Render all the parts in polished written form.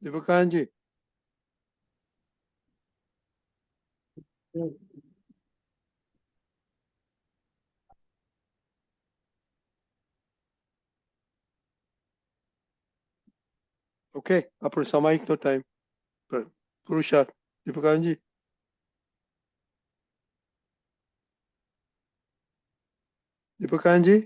दीपकानंद जी, okay, આપણો સામાયિકનો time પુરુષાર્થ. દીપકાનંદ जी, दीपकानंद जी.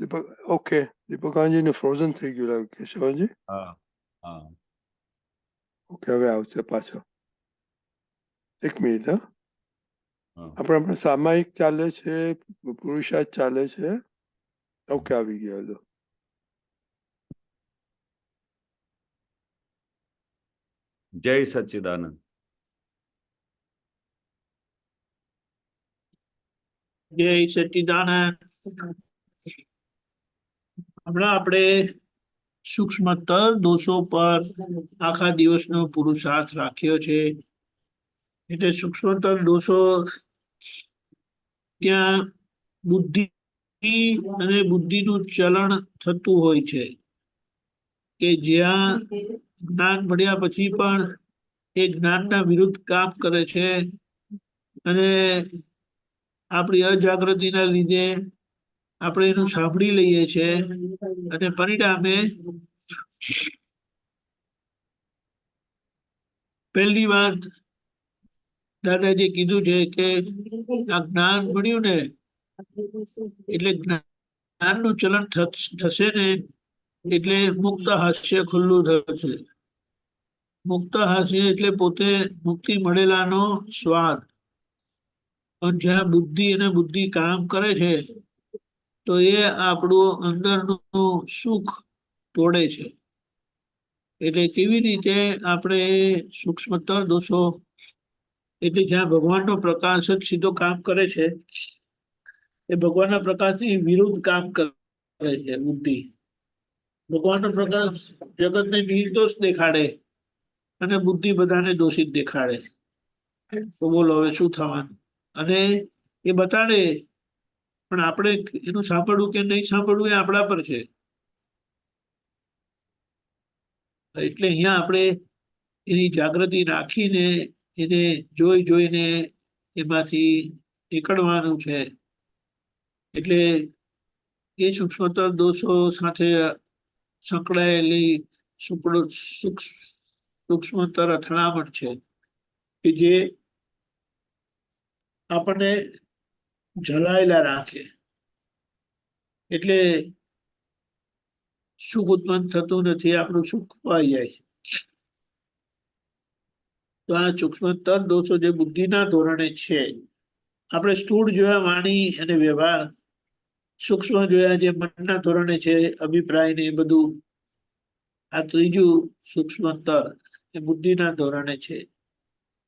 દીપક, okay, Deepakanand जी ને ફ્રોઝન થઈ ગયું લાગે કેશવજી. હા હા ઓકે, હવે આવશે પાછો. એક મિનિટ. હા, હા આપણે સામાયિક ચાલે છે, પુરુષાર્થ ચાલે છે. ઓકે, આવી ગયો હતો. જય સચ્ચિદાનંદ. જય સચ્ચિદાનંદ. હમણાં આપણે સૂક્ષ્મતર દોષો પર આખા દિવસનો પુરુષાર્થ રાખ્યો છે. એટલે સૂક્ષ્મતર દોષો ત્યાં બુદ્ધિ અને બુદ્ધિનું ચલણ થતું હોય છે, કે જ્યાં જ્ઞાન મળ્યા પછી પણ એ જ્ઞાનના વિરુદ્ધ કામ કરે છે, અને આપણી અજાગૃતિના લીધે આપણે એનું સાંભળી લઈએ છીએ, અને પરિણામે પહેલી વાત દાદાજી કીધું છે કે આ જ્ઞાન મળ્યું ને એટલે જ્ઞાનનું ચલણ થશે ને એટલે મુક્ત હાસ્ય ખુલ્લું થશે. મુક્ત હાસ્ય એટલે પોતે મુક્તિ મળેલાનો સ્વાદ. પણ જ્યાં બુદ્ધિ અને બુદ્ધિ કામ કરે છે તો એ આપણું અંદરનું સુખ તોડે છે. એટલે કેવી રીતે આપણે સૂક્ષ્મતર દોષો, એટલે જ્યાં ભગવાનનો પ્રકાશ જ સીધો કામ કરે છે, એ ભગવાનના પ્રકાશની વિરુદ્ધ કામ કરે છે બુદ્ધિ. ભગવાનનો પ્રકાશ જગતને નિર્દોષ દેખાડે અને બુદ્ધિ બધાને દોષિત દેખાડે. તો બોલો હવે શું થવાનું? અને એ બતાડે, પણ આપણે એનું સાંભળવું કે નહીં સાંભળવું એ આપણા પર છે. એટલે અહીંયા આપણે એની જાગૃતિ રાખીને એને જોઈને એમાંથી નીકળવાનું છે. એટલે એ સૂક્ષ્મતર દોષો સાથે સંકળાયેલી સૂક્ષ્મતર અથડામણ છે, કે જે આપણને જલાયેલા રાખે. એટલે સુખ ઉત્પન્ન થતું નથી, આપણું સુખ ખોવાઈ જાય છે. તો આ સૂક્ષ્મતર દોષો જે બુદ્ધિના ધોરણે છે, આપણે સ્થૂળ જોયા વાણી અને વ્યવહાર, સૂક્ષ્મ જોયા જે મનના ધોરણે છે, અભિપ્રાય ને એ બધું. આ ત્રીજું સૂક્ષ્મતર એ બુદ્ધિના ધોરણે છે.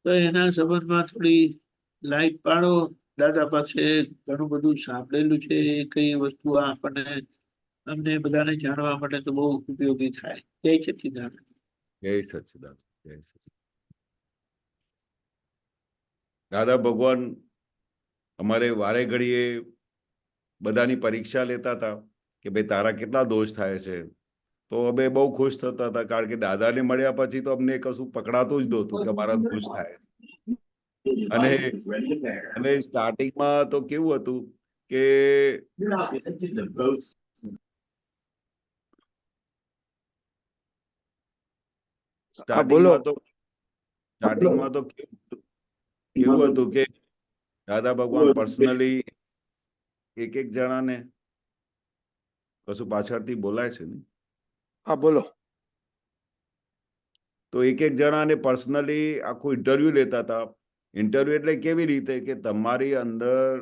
તો એના સંબંધમાં થોડી લાઈટ પાડો. દાદા પાસે ઘણું બધું સાંભળેલું છે, કઈ વસ્તુ આપણને અમને બધાને જાણવા માટે તો બહુ ઉપયોગી થાય. જય સચ્ચિદાનંદ. જય સચ્ચિદાનંદ. જય સચ્ચિદાનંદ. દાદા ભગવાન અમારે વારે ઘડીએ બધાની પરીક્ષા લેતા હતા કે ભાઈ તારા કેટલા દોષ થાય છે. તો અમે બહુ ખુશ થતા હતા, કારણ કે દાદાને મળ્યા પછી તો અમને કશું પકડાતું જ નહોતું કે મારા દોષ થાય. અને સ્ટાર્ટિંગમાં તો કેવું હતું કે સ્ટાર્ટિંગમાં તો કેવું હતું કે દાદા ભગવાન પર્સનલી એક જણાને કશું પાછળથી બોલાય છે ને? હા, બોલો. તો એક જણાને પર્સનલી આખું ઇન્ટરવ્યુ લેતા હતા. ઇન્ટરવ્યુ એટલે કેવી રીતે કે તમારી અંદર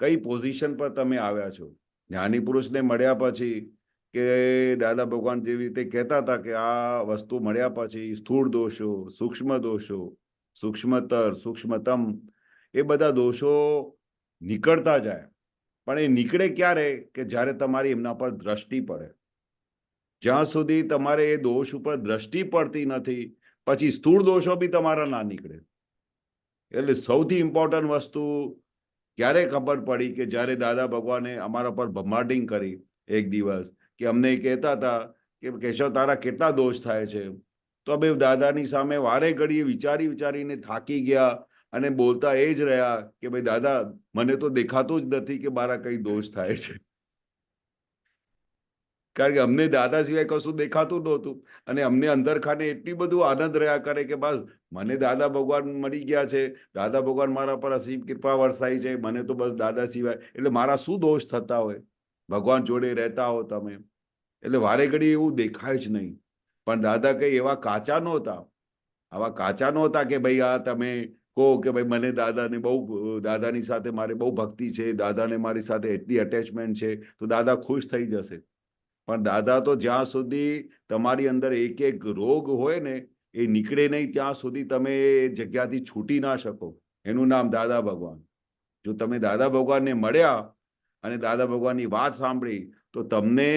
કઈ પોઝિશન પર તમે આવ્યા છો. જ્ઞાની પુરુષને મળ્યા પછી કે દાદા ભગવાન જેવી રીતે કહેતા હતા કે આ વસ્તુ મળ્યા પછી સ્થૂળ દોષો, સૂક્ષ્મ દોષો, સૂક્ષ્મતર, સૂક્ષ્મતમ, એ બધા દોષો નીકળતા જાય. પણ એ નીકળે ક્યારે કે જ્યારે તમારી એમના પર દ્રષ્ટિ પડે. જ્યાં સુધી તમારે એ દોષ ઉપર દ્રષ્ટિ પડતી નથી, પછી સ્થૂળ દોષો બી તમારા ના નીકળે. એટલે સૌથી ઇમ્પોર્ટન્ટ વસ્તુ ક્યારે ખબર પડી કે જ્યારે દાદા ભગવાને અમારા પર બમ્બાર્ડિંગ કરી એક દિવસ, કે અમને કહેતા હતા કે કેશવ તારા કેટલા દોષ થાય છે, તો અમે દાદાની સામે વારે ઘડીએ વિચારીને થાકી ગયા અને બોલતા એ જ રહ્યા કે ભાઈ દાદા મને તો દેખાતું જ નથી કે મારા કઈ દોષ થાય છે. કારણ કે અમને દાદા સિવાય કશું દેખાતું નહોતું અને અમને અંદર ખાને એટલી બધું આનંદ રહ્યા કરે કે બસ મને દાદા ભગવાન મળી ગયા છે, દાદા ભગવાન મારા પર અસીમ કૃપા વરસાઈ છે, મને તો બસ દાદા સિવાય એટલે મારા શું દોષ થતા હોય, ભગવાન જોડે રહેતા હો તમે એટલે વારે ઘડી એવું દેખાય જ નહીં. પણ દાદા કઈ એવા કાચા નહોતા, આવા કાચા નહોતા કે ભાઈ આ તમે કહો કે ભાઈ મને દાદાને બહુ દાદાની સાથે મારે બહુ ભક્તિ છે, દાદાને મારી સાથે એટલી અટેચમેન્ટ છે તો દાદા ખુશ થઈ જશે. પણ દાદા તો જ્યાં સુધી તમારી અંદર એક એક રોગ હોય ને એ નીકળે નહીં ત્યાં સુધી તમે એ જગ્યાથી છૂટી ના શકો. એનું નામ દાદા ભગવાન. જો તમે દાદા ભગવાનને મળ્યા અને દાદા ભગવાનની વાત સાંભળી તો તમને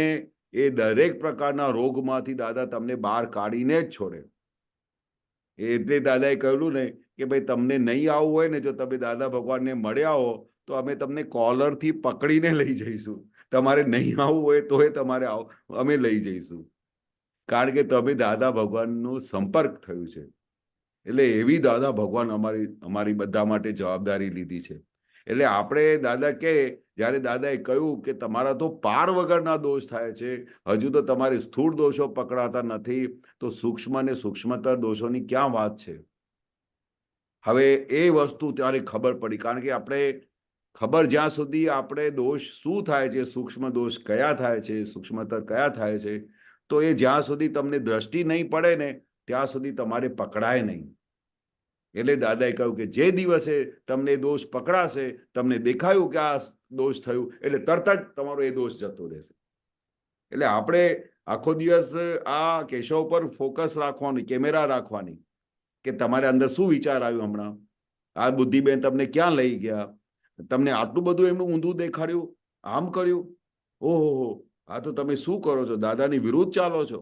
એ દરેક પ્રકારના રોગમાંથી દાદા તમને બહાર કાઢીને જ છોડે. એટલે દાદાએ કહ્યું ને કે ભાઈ તમને નહીં આવવું હોય ને, જો તમે દાદા ભગવાનને મળ્યા હો તો અમે તમને કોલરથી પકડીને લઈ જઈશું. તમારે નહીં આવવું હોય તોય તમારે અમે લઈ જઈશું, કારણ કે તમે દાદા ભગવાનનો સંપર્ક થયું છે. એટલે એવી દાદા ભગવાન અમારી બધા માટે જવાબદારી લીધી છે. એટલે આપણે દાદા કે જ્યારે દાદાએ કહ્યું કે તમારા તો પાર વગરના દોષ થાય છે, હજુ તો તમારે સ્થૂળ દોષો પકડાતા નથી, તો સૂક્ષ્મ અને સૂક્ષ્મતર દોષોની ક્યાં વાત છે. હવે એ વસ્તુ ત્યારે ખબર પડી, કારણ કે આપણે ખબર જ્યાં સુધી આપણે દોષ શું થાય છે, સૂક્ષ્મ દોષ કયા થાય છે, સૂક્ષ્મતર કયા થાય છે, તો એ જ્યાં સુધી તમને દ્રષ્ટિ નહીં પડે ને ત્યાં સુધી તમારે પકડાય નહીં. એટલે દાદાએ કહ્યું કે જે દિવસે તમને દોષ પકડાશે, તમને દેખાયું કે આ દોષ થયું, એટલે તરત જ તમારો એ દોષ જતો રહેશે. એટલે આપણે આખો દિવસ આ કેશવ પર ફોકસ રાખવાની, કેમેરા રાખવાની કે તમારે અંદર શું વિચાર આવ્યું, હમણાં આ બુદ્ધિબેન તમને ક્યાં લઈ ગયા, તમને આટલું બધું એમનું ઊંધું દેખાડ્યું, આમ કર્યું, ઓહો આ તો તમે શું કરો છો, દાદાની વિરુદ્ધ ચાલો છો.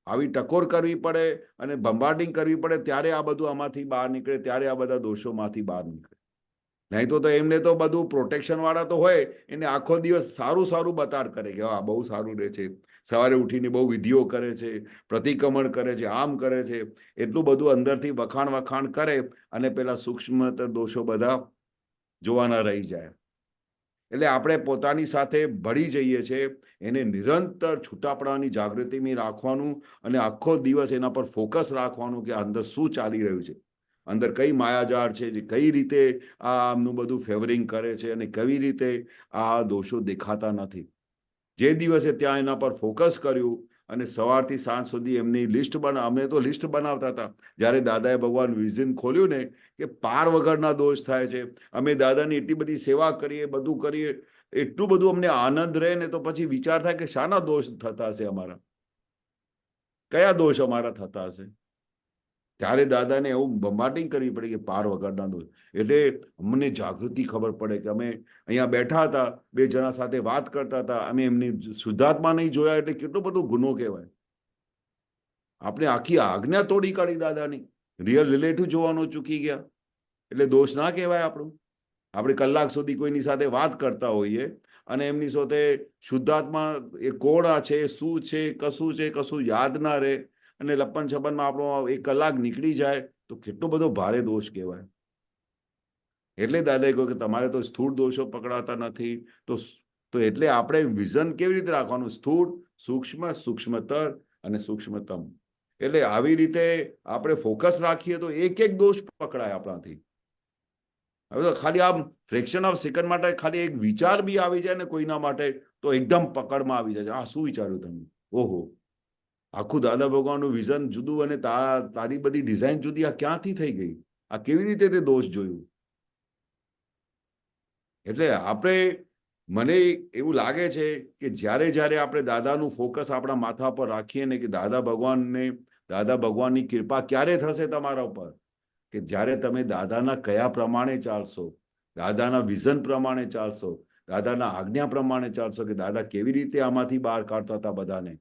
આવી ટકોર કરવી પડે અને બંબાર્ડિંગ કરવી પડે ત્યારે આ બધું આમાંથી બહાર નીકળે, ત્યારે આ બધા દોષોમાંથી બહાર નીકળે. નહીં તો એમને તો બધું પ્રોટેક્શન વાળા તો હોય, એને આખો દિવસ સારું સારું બતાડ કરે કે હા બહુ સારું રહે છે, સવારે ઉઠીને બહુ વિધિઓ કરે છે, પ્રતિક્રમણ કરે છે, આમ કરે છે, એટલું બધું અંદરથી વખાણ કરે અને પેલા સૂક્ષ્મતર દોષો બધા જોવાના રહી જાય. એટલે આપણે પોતાની સાથે ભળી જઈએ છીએ, એને નિરંતર છૂટા પડવાની જાગૃતિમાં રાખવાનું અને આખો દિવસ એના પર ફોકસ રાખવાનું કે અંદર શું ચાલી રહ્યું છે, અંદર કઈ માયાજાળ છે, જે કઈ રીતે આ આમનું બધું ફેવરિંગ કરે છે અને કેવી રીતે આ દોષો દેખાતા નથી. જે દિવસે ત્યાં એના પર ફોકસ કર્યું અને સવારથી સાંજ સુધી એમની લિસ્ટ અમે તો લિસ્ટ બનાવતા હતા. જ્યારે દાદાએ ભગવાન વિઝન ખોલ્યું ને કે પાર વગરના દોષ થાય છે, અમે દાદાની એટલી બધી સેવા કરીએ, બધું કરીએ, એટલું બધું અમને આનંદ રહે ને, તો પછી વિચાર થાય કે શાના દોષ થતા હશે અમારા, કયા દોષ અમારા થતા હશે. ત્યારે દાદાને એવું બંબાર્ડિંગ કરવી પડી કે પાર વગરના દોષ. એટલે અમને જાગૃતિ ખબર પડે કે અમે અહીંયા બેઠા હતા, બે જણા સાથે વાત કરતા હતા, અમે એમની શુદ્ધાત્મા નહીં જોયા એટલે કેટલો બધો ગુનો કહેવાય. આપણે આખી આજ્ઞા તોડી કાઢી દાદાની, રિયલ રિલેટિવ જોવાનો ચૂકી ગયા એટલે દોષ ના કહેવાય આપણું. આપણે કલાક સુધી કોઈની સાથે વાત કરતા હોઈએ અને એમની સાથે શુદ્ધાત્મા એ કોણ છે, શું છે, કશું યાદ ના રહે અને લપન છપનમાં આપણો 1 કલાક નીકળી જાય તો કેટલો બધો ભારે દોષ કહેવાય. એટલે દાદાએ કહ્યું કે તમારે તો સ્થૂળ દોષો પકડાતા નથી, તો એટલે આપણે વિઝન કેવી રીતે રાખવાનું, સ્થૂળ, સૂક્ષ્મ, સૂક્ષ્મતર અને સૂક્ષ્મતમ. એટલે આવી રીતે આપણે ફોકસ રાખીએ તો એક એક દોષ પકડાય આપણાથી. હવે તો ખાલી આમ ફ્રેક્શન ઓફ સેકન્ડ માટે ખાલી એક વિચાર બી આવી જાય ને કોઈના માટે તો એકદમ પકડમાં આવી જાય, આ શું વિચાર્યું તમે, ઓહો આખું દાદા ભગવાનનું વિઝન જુદું અને તારી બધી ડિઝાઇન જુદી, આ ક્યાંથી થઈ ગઈ, આ કેવી રીતે તે દોષ જોયું. એટલે આપણે મને એવું લાગે છે કે જ્યારે આપણે દાદાનું ફોકસ આપણા માથા પર રાખીએ ને કે દાદા ભગવાનની કૃપા ક્યારે થશે તમારા ઉપર, કે જ્યારે તમે દાદાના કયા પ્રમાણે ચાલશો, દાદાના વિઝન પ્રમાણે ચાલશો, દાદાના આજ્ઞા પ્રમાણે ચાલશો કે દાદા કેવી રીતે આમાંથી બહાર કાઢતા હતા બધાને,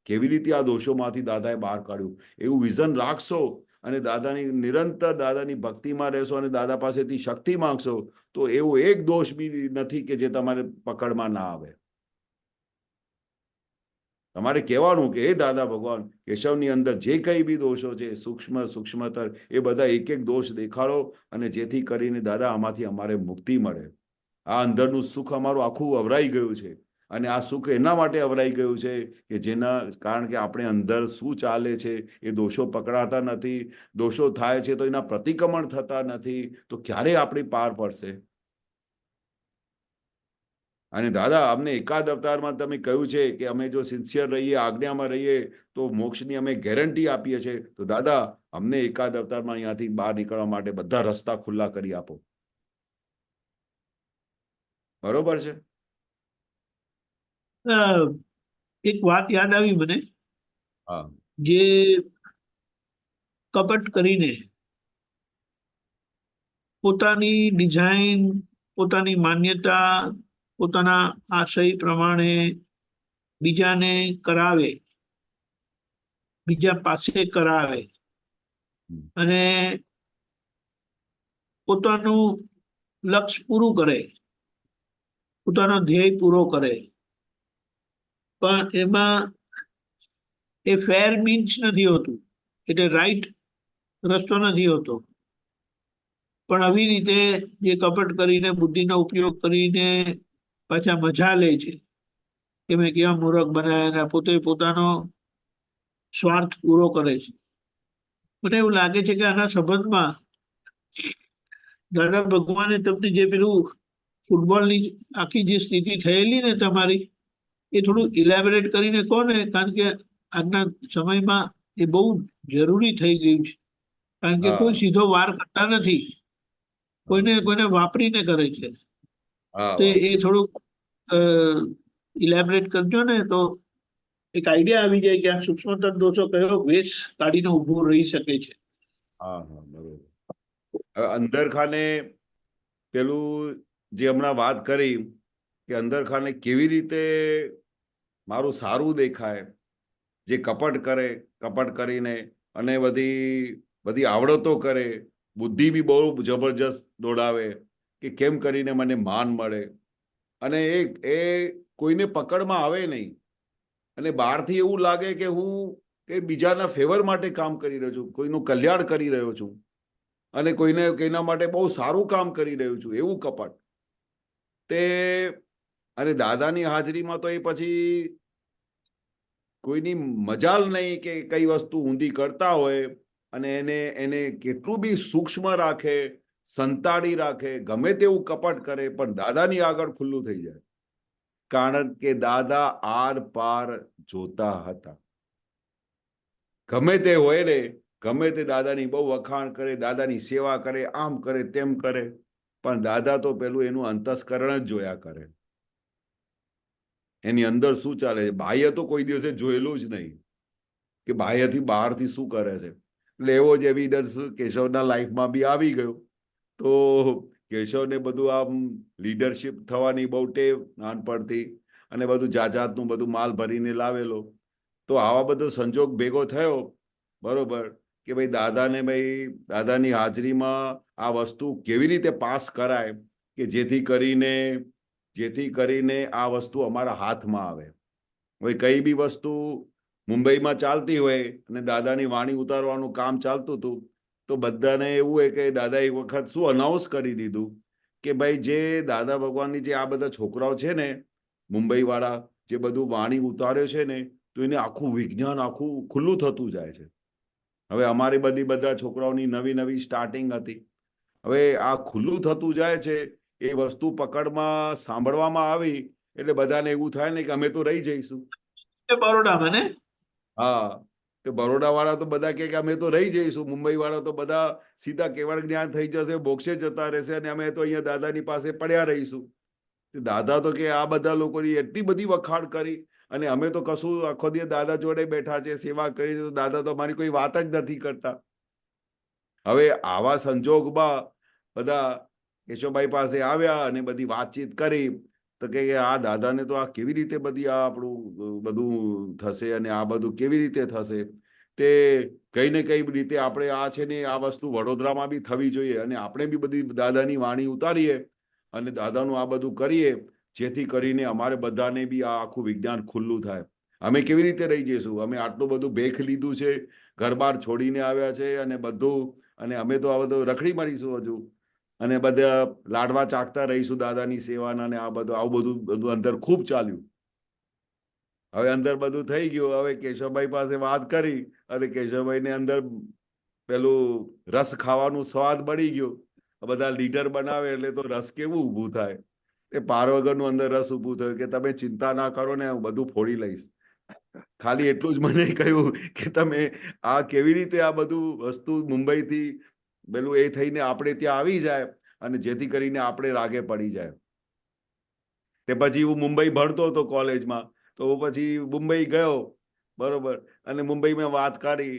કેવી રીતે આ દોષોમાંથી દાદાએ બહાર કાઢ્યું, એવું વિઝન રાખશો અને દાદાની નિરંતર દાદાની ભક્તિમાં રહેશો અને દાદા પાસેથી શક્તિ માંગશો, તો એવો એક દોષ બી નથી કે જે તમારે પકડમાં ના આવે. તમારે કહેવાનું કે એ દાદા ભગવાન, કેશવની અંદર જે કંઈ બી દોષો છે સૂક્ષ્મતર, એ બધા એક એક દોષ દેખાડો અને જેથી કરીને દાદા આમાંથી અમારે મુક્તિ મળે. આ અંદરનું સુખ અમારું આખું અવરાઈ ગયું છે અને આ સુખ એના માટે અવરાઈ ગયું છે કે જેના કારણ કે આપણે અંદર શું ચાલે છે એ દોષો પકડાતા નથી, દોષો થાય છે તો એના પ્રતિક્રમણ થતા નથી, તો ક્યારે આપણી પાર પડશે? અને દાદા અમને એકાદ અવતારમાં તમે કહ્યું છે કે અમે જો સિન્સિયર રહીએ, આજ્ઞામાં રહીએ તો મોક્ષની અમે ગેરંટી આપીએ છીએ. તો દાદા અમને એકાદ અવતારમાં અહીંયાથી બહાર નીકળવા માટે બધા રસ્તા ખુલ્લા કરી આપો. બરોબર છે? એક વાત યાદ આવી મને, હા. જે કપટ કરીને પોતાની ડિઝાઇન, પોતાની માન્યતા, પોતાના આશય પ્રમાણે બીજાને કરાવે, બીજા પાસે કરાવે અને પોતાનું લક્ષ્ય પૂરું કરે, પોતાનો ધ્યેય પૂરો કરે, પણ એમાં એ ફેર મીન્સ નથી હોતું, એટલે રાઈટ રસ્તો નથી હોતો. પણ આવી રીતે જે કપટ કરીને, બુદ્ધિનો ઉપયોગ કરીને પાછા મજા લે છે કે મેં કેવા મૂર્ખ બનાવ્યા, પોતે પોતાનો સ્વાર્થ પૂરો કરે છે. મને એવું લાગે છે કે આના સંબંધમાં દાદા ભગવાને તમને જે પેલું ફૂટબોલની આખી જે સ્થિતિ થયેલી ને તમારી, એ થોડું ઇલેબોરેટ કરીને કહો ને, કારણ કે આજના સમયમાં એ બહુ જરૂરી થઈ ગયું છે. કારણ કે કોઈ સીધો વાર કરતા નથી, કોઈને વાપરીને કરે છે. તો એ થોડુંક ઇલેબોરેટ કરજો ને, તો એક આઈડિયા આવી જાય કે આ સૂક્ષ્મતર દોષો કયો વેશ કાઢીને ઉભો રહી શકે છે. હા હા બરોબર. હવે અંદર ખાને પેલું જે હમણાં વાત કરી કે અંદર ખાને કેવી રીતે મારું સારું દેખાય, જે કપટ કરે, કપટ કરીને અને બધી આવડતો કરે, બુદ્ધિ બી બહુ જબરજસ્ત દોડાવે કે કેમ કરીને મને માન મળે, અને એ કોઈને પકડમાં આવે નહીં અને બહારથી એવું લાગે કે હું કે બીજાના ફેવર માટે કામ કરી રહ્યો છું, કોઈનું કલ્યાણ કરી રહ્યો છું અને કોઈના માટે બહુ સારું કામ કરી રહ્યું છું, એવું કપટ. અને દાદાની હાજરીમાં તો એ પછી કોઈની મજાલ નહીં કે કઈ વસ્તુ ઊંધી કરતા હોય અને એને કેટલું બી સૂક્ષ્મ રાખે, સંતાડી રાખે, ગમે તેવું કપટ કરે, પણ દાદાની આગળ ખુલ્લું થઈ જાય. કારણ કે દાદા આર પાર જોતા હતા. ગમે તે હોય ને, ગમે તે દાદાની બહુ વખાણ કરે, દાદાની સેવા કરે, આમ કરે તેમ કરે, પણ દાદા તો પેલું એનું અંતસ્કરણ જ જોયા કરે. એની અંદર શું ચાલે છે, બાહ્ય તો કોઈ દિવસે જોયેલું જ નહીં કે બાહ્યથી બહારથી શું કરે છે. એટલે એવો જ એવિડન્સ કેશવના લાઈફમાં બી આવી ગયો. તો કેશવને બધું આમ લીડરશિપ થવાની બહુ ટેવ નાનપણથી, અને બધું જાતનું બધું માલ ભરીને લાવેલો. તો આવા બધો સંજોગ ભેગો થયો, બરોબર, કે ભાઈ દાદાની હાજરીમાં આ વસ્તુ કેવી રીતે પાસ કરાય કે જેથી કરીને આ વસ્તુ અમારા હાથમાં આવે. હવે કઈ બી વસ્તુ મુંબઈમાં ચાલતી હોય અને દાદાની વાણી ઉતારવાનું કામ ચાલતું હતું, તો બધાને એવું હોય કે દાદા એક વખત શું અનાઉન્સ કરી દીધું કે ભાઈ જે દાદા ભગવાનની જે આ બધા છોકરાઓ છે ને મુંબઈ વાળા, જે બધું વાણી ઉતાર્યો છે ને, તો એને આખું વિજ્ઞાન આખું ખુલ્લું થતું જાય છે. હવે અમારી બધા છોકરાઓની નવી સ્ટાર્ટિંગ હતી. હવે આ ખુલ્લું થતું જાય છે, એ વસ્તુ પકડમાં સાંભળવામાં આવી એટલે બધાને એવું થાય ને કે અમે તો રહી જઈશું. બરોડામાં ને? હા, તો બરોડા વાળા તો બધા કે અમે તો રહી જઈશું, મુંબઈ વાળા તો બધા સીધા કેવળ જ્ઞાન થઈ જશે, મોક્ષે જતા રહેશે અને અમે તો અહીંયા દાદાની પાસે પડ્યા રહીશું. દાદા તો કે આ બધા લોકોની એટલી બધી વખાણ કરી અને અમે તો કશું આખો દિવસ દાદા જોડે બેઠા છે, સેવા કરી, તો દાદા તો અમારી કોઈ વાત જ નથી કરતા. હવે આવા સંજોગમાં બધા કેશવભાઈ પાસે આવ્યા અને બધી વાતચીત કરી, તો કે આ દાદાને તો આ કેવી રીતે બધી આ આપણું બધું થશે અને આ બધું કેવી રીતે થશે, તે કઈ ને કઈ રીતે આપણે આ છે ને આ વસ્તુ વડોદરામાં બી થવી જોઈએ અને આપણે બી બધી દાદાની વાણી ઉતારીએ અને દાદાનું આ બધું કરીએ, જેથી કરીને અમારે બધાને બી આ આખું વિજ્ઞાન ખુલ્લું થાય. અમે કેવી રીતે રહી જઈશું? અમે આટલું બધું ભેખ લીધું છે, ઘર બાર છોડીને આવ્યા છે અને બધું, અને અમે તો આ બધું રખડી મારીશું હજુ, અને બધા લાડવા ચાખતા રહીશું દાદાની સેવાના, અને આ બધું આવું બધું અંદર ખૂબ ચાલ્યું. હવે અંદર બધું થઈ ગયું. હવે કેશવભાઈ પાસે વાત કરી અને કેશવભાઈને અંદર પેલું રસ ખાવાનું સ્વાદ બળી ગયો. બધા લીડર બનાવે એટલે તો રસ કેવું ઊભું થાય, એ પાર વગરનું અંદર રસ ઊભું થયું કે તમે ચિંતા ના કરો ને, હું બધું ફોડી લઈશ. ખાલી એટલું જ મને કહ્યું કે તમે આ કેવી રીતે આ બધું વસ્તુ મુંબઈથી પેલું એ થઈને આપણે ત્યાં આવી જાય અને જેથી કરીને આપણે રાગે પડી જાય. તે પછી હું મુંબઈ ભણતો હતો કોલેજમાં, તો હું પછી મુંબઈ ગયો, બરોબર, અને મુંબઈમાં વાત કરી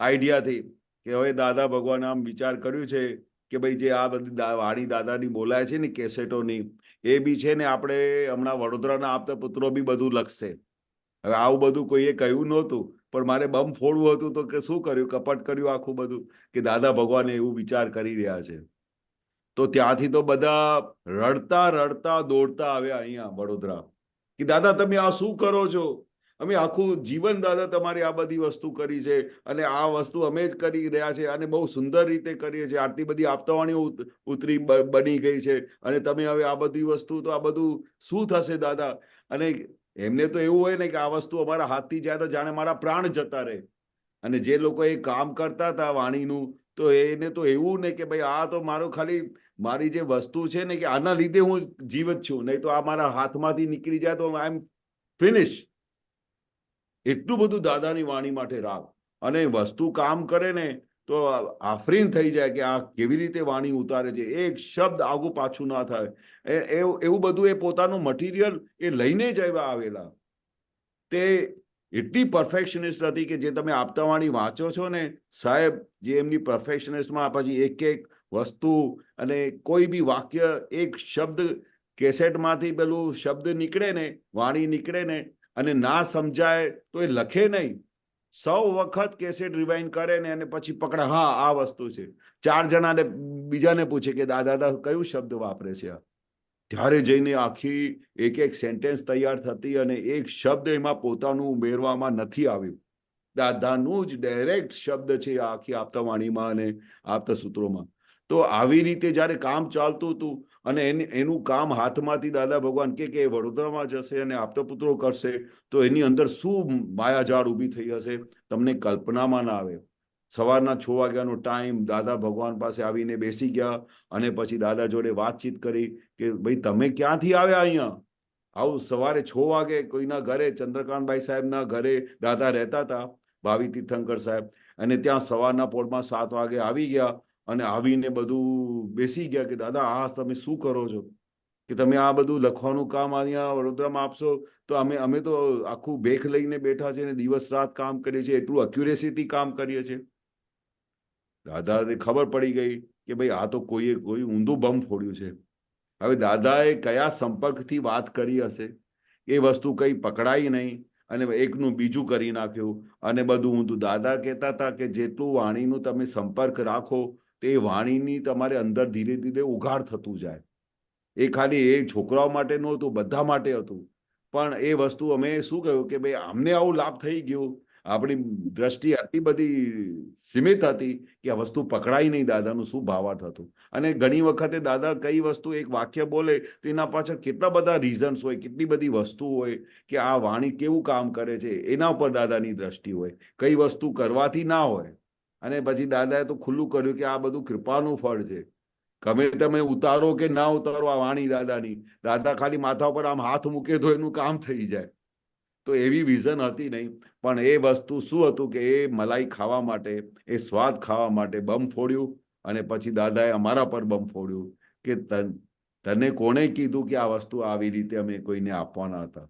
આઈડિયાથી કે હવે દાદા ભગવાન આમ વિચાર કર્યું છે કે ભાઈ જે આ બધી વાણી દાદાની બોલાય છે ને કેસેટોની, એ બી છે ને આપણે હમણાં વડોદરાના આપતા પુત્રો બી બધું લખશે. હવે આવું બધું કોઈએ કહ્યું નહોતું, પણ મારે બમ ફોડવું હતું, તો કે શું કર્યું, કપટ કર્યું આખું બધું, કે દાદા ભગવાન એવું વિચાર કરી રહ્યા છે. તો ત્યાંથી તો બધા રડતા રડતા દોડતા આવ્યા અહીંયા વડોદરા કે દાદા તમે આ શું કરો છો? અમે આખું જીવન દાદા તમારી આ બધી વસ્તુ કરી છે અને આ વસ્તુ અમે જ કરી રહ્યા છે અને બહુ સુંદર રીતે કરીએ છીએ. આટલી બધી આપતાવાણીઓ ઉતરી બની ગઈ છે અને તમે હવે આ બધી વસ્તુ, તો આ બધું શું થશે દાદા? અને એમને તો એવું હોય ને કે આ વસ્તુ અમારા હાથથી જાય તો જાણે મારા પ્રાણ જતા રહે. અને જે લોકો એ કામ કરતા હતા વાણીનું, તો એને તો એવું ને કે ભાઈ આ તો મારો ખાલી મારી જે વસ્તુ છે ને કે આના લીધે હું જીવત છું, નહીં તો આ મારા હાથમાંથી નીકળી જાય તો આઈ એમ ફિનિશ. એટલું બધું દાદાની વાણી માટે રાગ, અને વસ્તુ કામ કરે ને તો આફરીન થઈ જાય કે આ કેવી રીતે વાણી ઉતારે છે, એક શબ્દ આગું પાછું ના થાય. એવું બધું એ પોતાનું મટીરિયલ એ લઈને જ આવેલા. તે એટલી પરફેક્શનિસ્ટ હતી કે જે તમે આપતાવાણી વાંચો છો ને સાહેબ, જે એમની પરફેક્શનિસ્ટમાં પછી એક એક વસ્તુ અને કોઈ બી વાક્ય, એક શબ્દ કેસેટમાંથી પેલું શબ્દ નીકળે ને, વાણી નીકળે ને, અને ના સમજાય તો એ લખે નહીં. 100 વખત કેસેટ રિવાઇન્ડ કરે ને અને પછી પકડે, હા આ વસ્તુ છે. 4 જણાને બીજાને પૂછે કે દાદા કયું શબ્દ વાપરે છે આ? ત્યારે જઈને આખી એક એક સેન્ટેન્સ તૈયાર થતી અને એક શબ્દ એમાં પોતાનું ઉમેરવામાં નથી આવ્યું. દાદાનું જ ડાયરેક્ટ શબ્દ છે આખી આપતાવાણીમાં અને આપતા સૂત્રોમાં. તો આવી રીતે જ્યારે કામ ચાલતું હતું અને એનું કામ હાથમાંથી દાદા ભગવાન કે વડોદરામાં જશે અને આપતા પુત્રો કરશે, તો એની અંદર શું માયાજાળ ઊભી થઈ હશે, તમને કલ્પનામાં ના આવે. સવારના 6 વાગ્યાનો ટાઈમ, દાદા ભગવાન પાસે આવીને બેસી ગયા અને પછી દાદા જોડે વાતચીત કરી કે ભાઈ તમે ક્યાંથી આવ્યા અહીંયા? આવું સવારે 6 વાગે કોઈના ઘરે, ચંદ્રકાંતભાઈ સાહેબના ઘરે દાદા રહેતા હતા, ભાવિ તીર્થંકર સાહેબ, અને ત્યાં સવારના પોરમાં 7 વાગે આવી ગયા અને આવીને બધું બેસી ગયા કે દાદા આ તમે શું કરો છો, કે તમે આ બધું લખવાનું કામ અહીંયા વડોદરામાં આપશો? તો અમે તો આખું ભેખ લઈને બેઠા છે ને દિવસ રાત કામ કરીએ છીએ, એટલું અક્યુરેસીથી કામ કરીએ છીએ. દાદાને ખબર પડી ગઈ કે ભાઈ આ તો કોઈ ઊંધું બમ ફોડ્યું છે. હવે દાદાએ કયા સંપર્કથી વાત કરી હશે, એ વસ્તુ કઈ પકડાઈ નહીં અને એકનું બીજું કરી નાખ્યું અને બધું ઊંધું. દાદા કહેતા હતા કે જેટલું વાણીનું તમે સંપર્ક રાખો, તે વાણીની તમારે અંદર ધીરે ધીરે ઉઘાડ થતું જાય. એ ખાલી એ છોકરાઓ માટે નહોતું, બધા માટે હતું. પણ એ વસ્તુ અમે શું કહ્યું કે ભાઈ અમને આવું લાભ થઈ ગયું, આપણી દ્રષ્ટિ આટલી બધી સીમિત હતી કે આ વસ્તુ પકડાઈ નહીં દાદાનું શું ભાવાર્થ હતું. અને ઘણી વખતે દાદા કઈ વસ્તુ એક વાક્ય બોલે તો એના પાછળ કેટલા બધા રીઝન્સ હોય, કેટલી બધી વસ્તુ હોય કે આ વાણી કેવું કામ કરે છે, એના ઉપર દાદાની દ્રષ્ટિ હોય, કઈ વસ્તુ કરવાથી ના હોય. અને પછી દાદાએ તો ખુલ્લું કર્યું કે આ બધું કૃપાનું ફળ છે, ગમે તમે ઉતારો કે ના ઉતારો આ વાણી દાદાની, દાદા ખાલી માથા ઉપર આમ હાથ મૂકે તો એનું કામ થઈ જાય. તો એવી વિઝન હતી નહીં, પણ એ વસ્તુ શું હતું કે એ મલાઈ ખાવા માટે, એ સ્વાદ ખાવા માટે બમ ફોડ્યું. અને પછી દાદાએ અમારા પર બમ ફોડ્યું કે તને કોણે કીધું કે આ વસ્તુ આવી રીતે અમે કોઈને આપવાના હતા?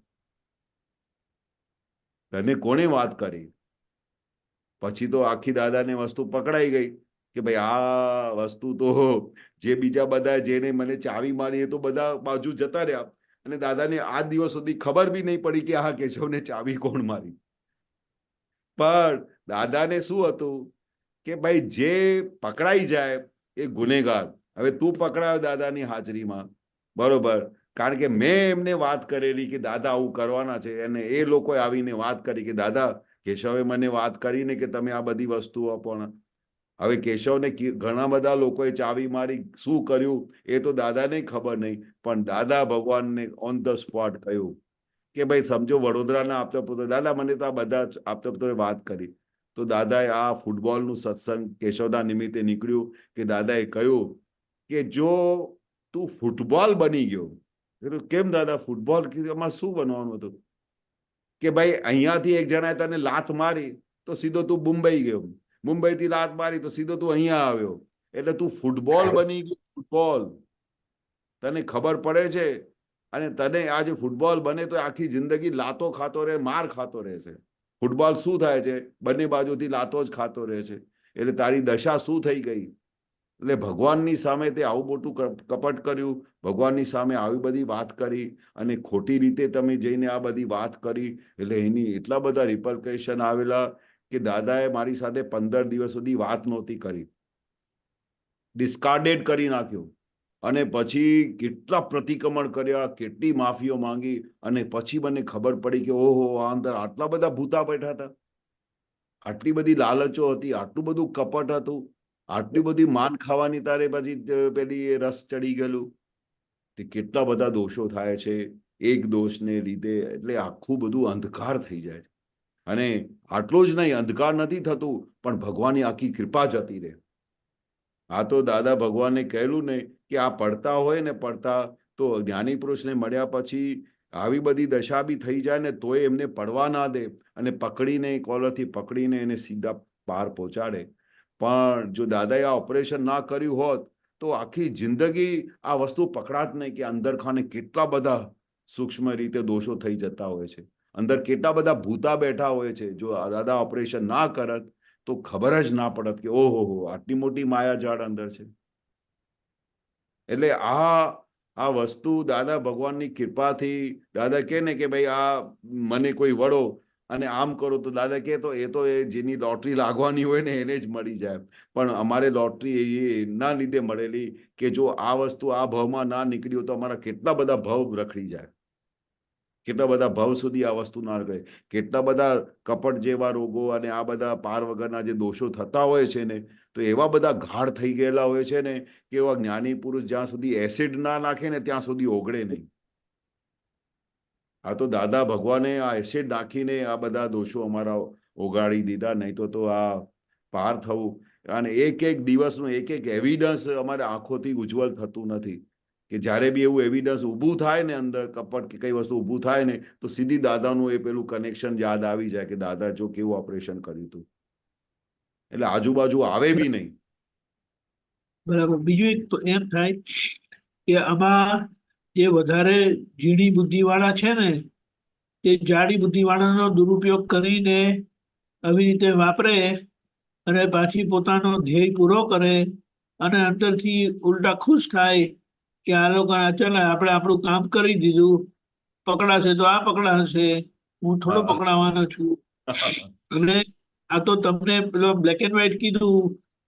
તને કોણે વાત કરી? પછી તો આખી દાદાને વસ્તુ પકડાઈ ગઈ કે ભાઈ આ વસ્તુ તો જે બીજા બધા જેને મને ચાવી મારી એ તો બધા બાજુ જતા રહ્યા, અને દાદાને આ દિવસ સુધી ખબર બી નહીં પડી કે આ કેશવને ચાવી કોણ મારી. પણ દાદાને શું હતું કે ભાઈ જે પકડાઈ જાય એ ગુનેગાર. હવે તું પકડાયો દાદાની હાજરીમાં, બરોબર, કારણ કે મેં એમને વાત કરેલી કે દાદા આવું કરવાના છે, અને એ લોકોએ આવીને વાત કરી કે દાદા કેશવે મને વાત કરીને કે તમે આ બધી વસ્તુઓ પણ. હવે કેશવને ઘણા બધા લોકોએ ચાવી મારી, શું કર્યું એ તો દાદાને ખબર નહીં, પણ દાદા ભગવાનને ઓન ધ સ્પોટ કહ્યું કે ભાઈ સમજો વડોદરાના આપતા પુત્ર, દાદા મને તો આ બધા આપતા પુત્રોએ વાત કરી. તો દાદાએ આ ફૂટબોલનું સત્સંગ કેશવના નિમિત્તે નીકળ્યું કે દાદાએ કહ્યું કે જો તું ફૂટબોલ બની ગયો. કેમ દાદા ફૂટબોલ, એમાં શું બનવાનું હતું? કે ભાઈ અહીંયાથી એક જણાએ તને લાત મારી તો સીધો તું મુંબઈ ગયો, મુંબઈથી લાત મારી તો સીધો તું અહીંયા આવ્યો, એટલે તું ફૂટબોલ બની ગયો. ફૂટબોલ તને ખબર પડે છે, અને તને આજે ફૂટબોલ બને તો આખી જિંદગી લાતો ખાતો રહે, માર ખાતો રહેશે. ફૂટબોલ શું થાય છે? બંને બાજુથી લાતો જ ખાતો રહે છે. એટલે તારી દશા શું થઈ ગઈ? એટલે ભગવાનની સામે તે આવું મોટું કપટ કર્યું, ભગવાનની સામે આવી બધી વાત કરી, અને ખોટી રીતે તમે જઈને આ બધી વાત કરી, એટલે એની એટલા બધા રિપરકેશન આવેલા કે દાદાએ મારી સાથે 15 દિવસ સુધી વાત નહોતી કરી, ડિસ્કાર્ડેડ કરી નાખ્યું. અને પછી કેટલા પ્રતિક્રમણ કર્યા, કેટલી માફીઓ માંગી, અને પછી મને ખબર પડી કે ઓહો આ અંદર આટલા બધા ભૂતા બેઠા હતા, આટલી બધી લાલચો હતી, આટલું બધું કપટ હતું, આટલી બધી માન ખાવાની તારે પછી પેલી રસ ચડી ગયેલું. તે કેટલા બધા દોષો થાય છે એક દોષને લીધે, એટલે આખું બધું અંધકાર થઈ જાય છે. અને આટલું જ નહીં, અંધકાર નથી થતું, પણ ભગવાનની આખી કૃપા જતી રહે. આ તો દાદા ભગવાને કહેલું ને કે આ પડતા હોય ને પડતા, તો જ્ઞાની પુરુષને મળ્યા પછી આવી બધી દશા બી થઈ જાય ને તોય એમને પડવા ના દે, અને પકડીને કોલરથી પકડીને એને સીધા પાર પહોંચાડે. પણ જો દાદાએ આ ઓપરેશન ના કર્યું હોત તો આખી જિંદગી આ વસ્તુ પકડાત નહીં કે અંદર ખાને કેટલા બધા સૂક્ષ્મ રીતે દોષો થઈ જતા હોય છે, અંદર કેટલા બધા ભૂતા બેઠા હોય છે. જો દાદા ઓપરેશન ના કરત તો ખબર જ ના પડત કે ઓહો આટલી મોટી માયાજાળ અંદર છે. એટલે આ વસ્તુ દાદા ભગવાનની કૃપાથી, દાદા કહે ને કે ભાઈ આ મને કોઈ વળો અને આમ કરો, તો દાદા કહે તો એ જેની લોટરી લાગવાની હોય ને એને જ મળી જાય. પણ અમારે લોટરી એના લીધે મળેલી કે જો આ વસ્તુ આ ભાવમાં ના નીકળ્યું તો અમારા કેટલા બધા ભાવ રખડી જાય, કેટલા બધા ભાવ સુધી આ વસ્તુ ના રહે, કેટલા બધા કપટ જેવા રોગો અને આ બધા પાર વગરના જે દોષો થતા હોય છે ને, તો એવા બધા ગાઢ થઈ ગયેલા હોય છે ને કે એવા જ્ઞાની પુરુષ જ્યાં સુધી એસિડ ના નાખે ને ત્યાં સુધી ઓગળે નહીં. આ તો દાદા ભગવાને આ એસિડ નાખીને આ બધા દોષો અમારા ઓગાળી દીધા, નહીં તો આ પાર થવું. અને એક દિવસનું એક એવિડન્સ અમારે આંખોથી ઉજ્જવલ થતું નથી, કે જ્યારે બી એવું એવિડન્સ ઊભું થાય ને અંદર કપટ કે કઈ વસ્તુ ઊભું થાય ને તો સીધી દાદાનું એ પેલું કનેક્શન યાદ આવી જાય કે દાદા જો કેવું ઓપરેશન કર્યું હતું, એટલે આજુબાજુ આવે બી નહીં. બરાબર. બીજું એક તો એમ થાય કે આમાં જે વધારે ઝીણી બુદ્ધિ વાળા છે ને, એ જાડી બુદ્ધિ વાળાનો દુરુપયોગ કરીને આવી રીતે વાપરે અને પાછી પોતાનો ધ્યેય પૂરો કરે, અને અંદરથી ઉલટા ખુશ થાય કે આ લોકો ચાલે આપણે આપણું કામ કરી દીધું, પકડાશે તો આ પકડાશે, હું થોડો પકડાવાનો છું. અને આ તો તમને પેલો બ્લેક એન્ડ વ્હાઈટ કીધું,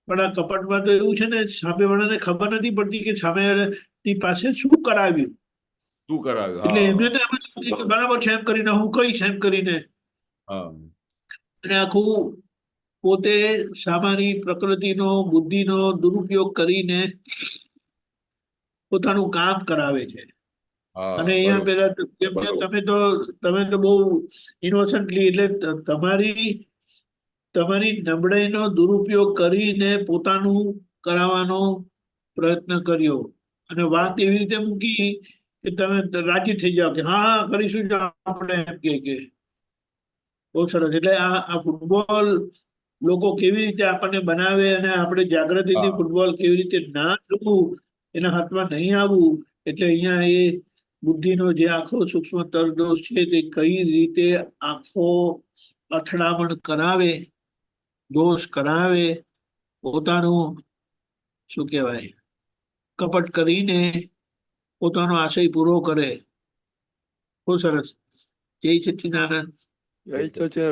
પણ આ કપટમાં તો એવું છે ને, સામેવાળાને ખબર નથી પડતી કે સામેની પાસે શું કરાવ્યું. શું કરાવ્યું? એટલે એમને તો એમ જ કે બરાબર છે એમ કરીને હું કહીશ એમ કરીને, અને આખું પોતે સામાની પ્રકૃતિનો બુદ્ધિનો દુરુપયોગ કરીને પોતાનું કામ કરાવે છે. અને અહીંયા પેલા તમે તો બહુ ઇનોસન્ટલી, એટલે તમારી નબળાઈનો દુરુપયોગ કરીને પોતાનું કરાવવાનો પ્રયત્ન કર્યો, અને વાત એવી રીતે મૂકી કે તમે રાજી થઈ જાઓ કે હા કરીશું આપણે એમ કે બહુ સરસ. એટલે આ ફૂટબોલ લોકો કેવી રીતે આપણને બનાવે, અને આપણે જાગૃતિથી ફૂટબોલ કેવી રીતે ના થવું, એના હાથમાં નહીં આવવું. એટલે અહીંયા એ બુદ્ધિનો જે આખો સૂક્ષ્મતર દોષ છે તે કઈ રીતે આખો અથડામણ કરાવે, દોષ કરાવે, પોતાનું શું કહેવાય કપટ કરીને પોતાનો આશય પૂરો કરે, બહુ સરસ. જય સચ્ચિદાનંદ. જય જય સચ્ચિદાનંદ. સચિદાનંદ.